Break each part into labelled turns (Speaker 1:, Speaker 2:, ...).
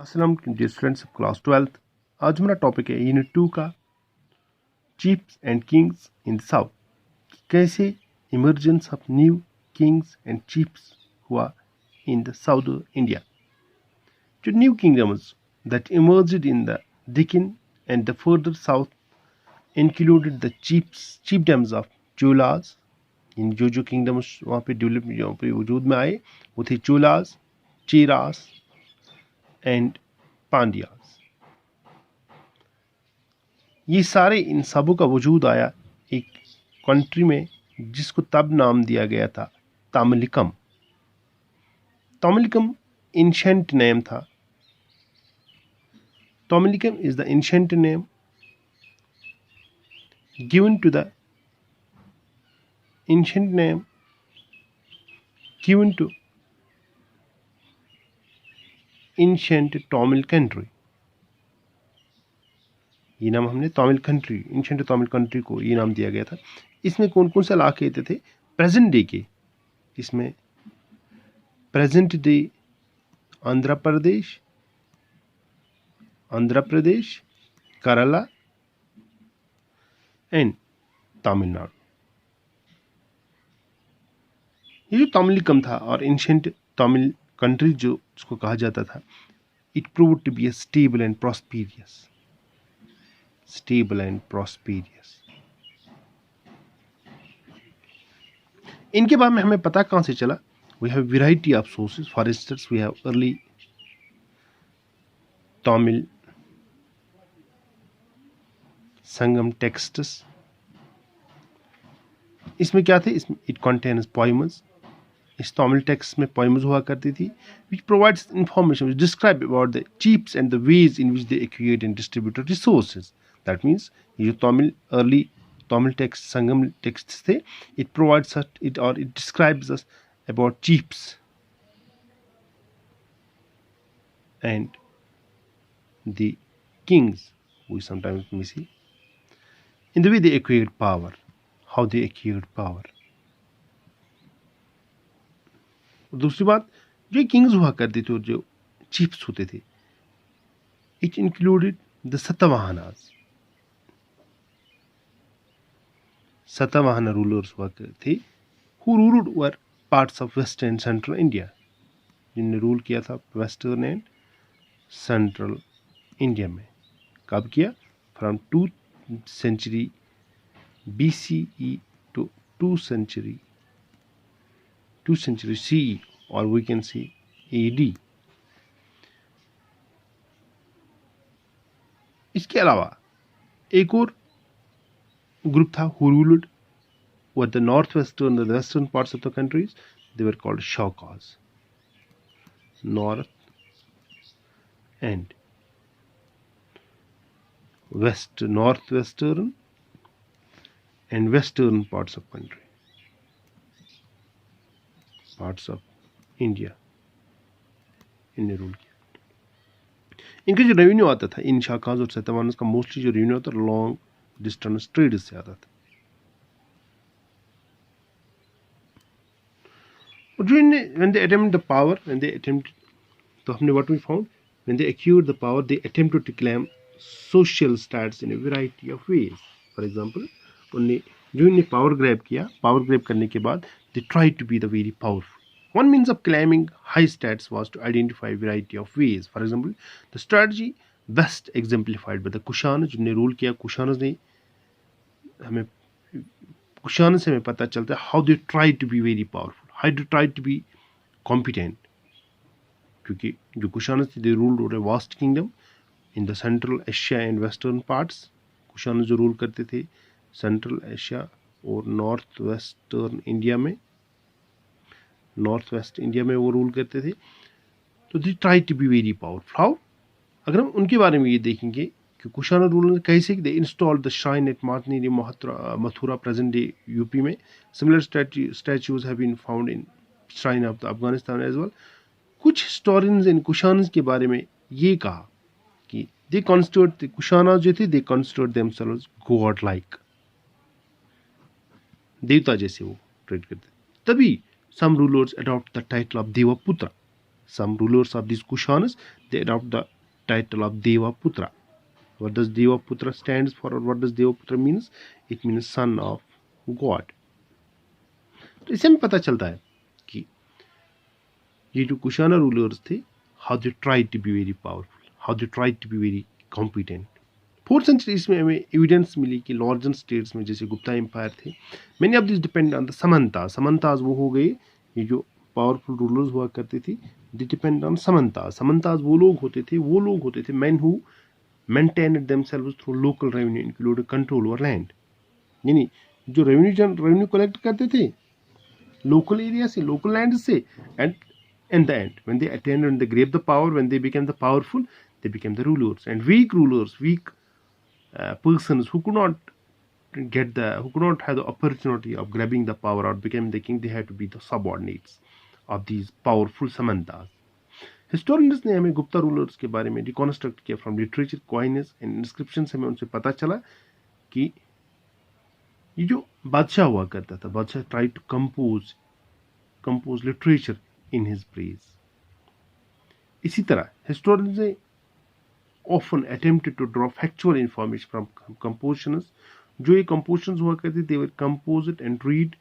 Speaker 1: अस्सलाम dear students of class 12th। आज हमारा टॉपिक है यूनिट 2 का chiefs and kings in the south. कैसे emergence of new kings and chiefs हुआ इन द साउथ इंडिया। जो new kingdoms that emerged in the Deccan and the further south included the chiefdoms of Cholas. इन जो kingdoms वहाँ पे develop यहाँ पे वजूद में आए वो थे चोलास, चेरास एंड पांड्यास। ये सारे इन सबों का वजूद आया एक कंट्री में जिसको तब नाम दिया गया था तमिलिकम। तमिलिकम एंशिएंट नेम था। Tamilakam is the ancient name given to the ancient name given to ancient Tamil country। ये नाम हमने Tamil country ancient Tamil country को ये नाम दिया गया था। इसमें कौन कौन से इलाके आते थे प्रेजेंट डे के। इसमें present day Andhra Pradesh, Kerala and Tamil Nadu. ये जो तमिलिकम था और एंशिएंट तमिल कंट्री जो उसको कहा जाता था, it proved to be a stable and prosperous. इनके बारे में हमें पता कहाँ से चला? We have variety of sources. For instance we have early Tamil Sangam texts. इसमें क्या थे? इसमें इट कंटेन्स पोएम्स। इस तमिल टेक्स्ट में पोएम्स हुआ करती थी which provides information which describe about the chiefs and the ways in which they acquired and distributed resources। That means ये जो तमिल अर्ली तमिल टेक्स्ट संगम टेक्स्ट थे, it provides it describes us about chiefs and the kings we sometimes may see in the way they acquired power, how they acquired power। दूसरी बात, जो Kings हुआ करते थे और जो चीफ्स होते थे, it included the Satavahanas. Satavahana rulers हुआ करते थे who ruled over parts of western and central India, जिनने रूल किया था वेस्टर्न एंड सेंट्रल इंडिया में। कब किया? From 2th century BCE to 2th century CE or we can say AD। इसके अलावा एक और ग्रुप था who ruled over the northwestern and the western parts of the countries। they were called Shaukas। north and northwestern and western parts of country, parts of India इनने rule किया। इनका जो revenue आता था इन शाखाज और सतवाहनास का मोस्टली जो रेवेन्यू आता था लॉन्ग डिस्टेंस ट्रेड से आता था। और जो इनने when they attempted the power, तो हमने what we found when they acquired the power they attempted to claim social status in a variety of ways। for example उन्हें जो इन्हें पावर ग्रैब किया, पावर ग्रैब करने के बाद they tried to be the very powerful। one means of claiming high status was to identify a variety of ways। for example the strategy best exemplified by the Kushanas, जिन्हें rule किया कुशानस ने। हमें कुशानस से हमें पता चलता है how they tried to be very powerful, how they tried to be competent। क्योंकि जो कुशानस थे they ruled over a vast kingdom in the central Asia and western parts। कुशानस जो रूल करते थे सेंट्रल एशिया और नॉर्थ वेस्ट इंडिया में वो rule करते थे। तो they try to be very powerful. How? अगर हम उनके बारे में ये देखेंगे कि कुशाना रूलर कैसे they installed the shrine at मातनी मथुरा प्रेजेंट डे यूपी में। Similar statues have been found in shrine of the Afghanistan as well. कुछ हिस्टोरियंस इन कुशानस के बारे में ये कहा कि दे कंसिडर्ड कुशाना जो थे दे कंसिडर्ड देमसेल्व्स गॉड लाइक, देवता जैसे वो ट्रीट करते। तभी some rulers adopt the title of Devaputra। some rulers of these Kushanas, they adopt the title of Deva Putra. What does Deva Putra stands for, or what does Deva Putra means? It means son of God. तो इससे हमें पता चलता है कि ये जो Kushana rulers थे, how they tried to be very powerful, how they tried to be very competent. 4th century में हमें एविडेंस मिली कि नॉर्दर्न स्टेट्स में जैसे गुप्ता एम्पायर थे, many of this depend on the samantas. Samantas वो हो गए, ये जो पावरफुल रूलर्स हुआ करते थे, दे डिपेंड ऑन समंताज. समंताज वो लोग होते थे man who maintain themselves through local revenue include control over land. यानी जो रेवेन्यू कलेक्ट करते थे लोकल एरिया से, लोकल लैंड से, and in the end, when they attained and they grabbed the power, when they became the powerful, they became the rulers. And weak rulers, weak persons who could not have the opportunity of grabbing the power or becoming the king, they had to be the subordinates of these powerful samantas. Historians ने हमें Gupta rulers के बारे में रिकॉन्स्ट्रक्ट किया from literature, coinage and inscription से हमें उनसे पता चला कि ये जो बादशाह हुआ करता था, बादशाह try to compose literature in his praise. इसी तरह historians ने often attempted to draw factual information from compositions. जो ये compositions हुआ करती, they were composed and read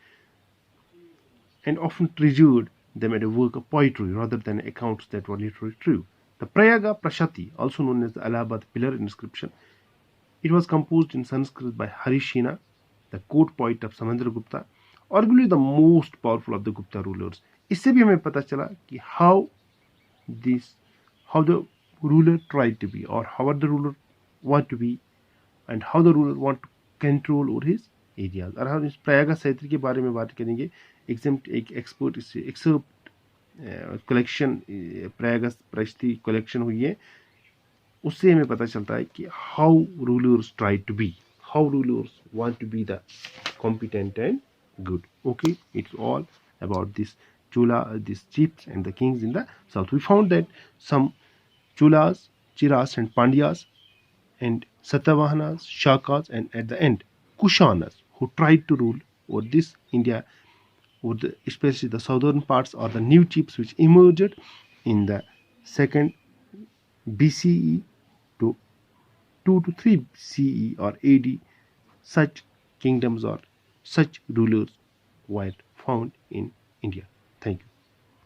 Speaker 1: and often treasured them as a work of poetry rather than accounts that were literally true. The Prayaga Prashati, also known as the Allahabad Pillar inscription, it was composed in Sanskrit by Harishina, the court poet of Samudragupta, arguably the most powerful of the Gupta rulers. इससे भी हमें पता चला कि how the ruler tried to be, or how the ruler want to be, and how the ruler want to control over his areas. और हम इस प्रयागा साहित्य के बारे में बात करेंगे. एक एक्सपर्ट इससे एक्सर्प्ट कलेक्शन प्रयागा प्रश्ती कलेक्शन हुई है, उससे हमें पता चलता है कि how rulers try to be, how rulers want to be the competent and good. Okay, it's all about this Chula, these chiefs and the kings in the south. We found that some Chulas, Chiras and Pandyas and Satavahanas, Shakas, and at the end Kushanas, who tried to rule over this India, especially the southern parts, are the new chiefs which emerged in the 2nd BCE to 2 to 3 CE or AD. Such kingdoms or such rulers were found in India.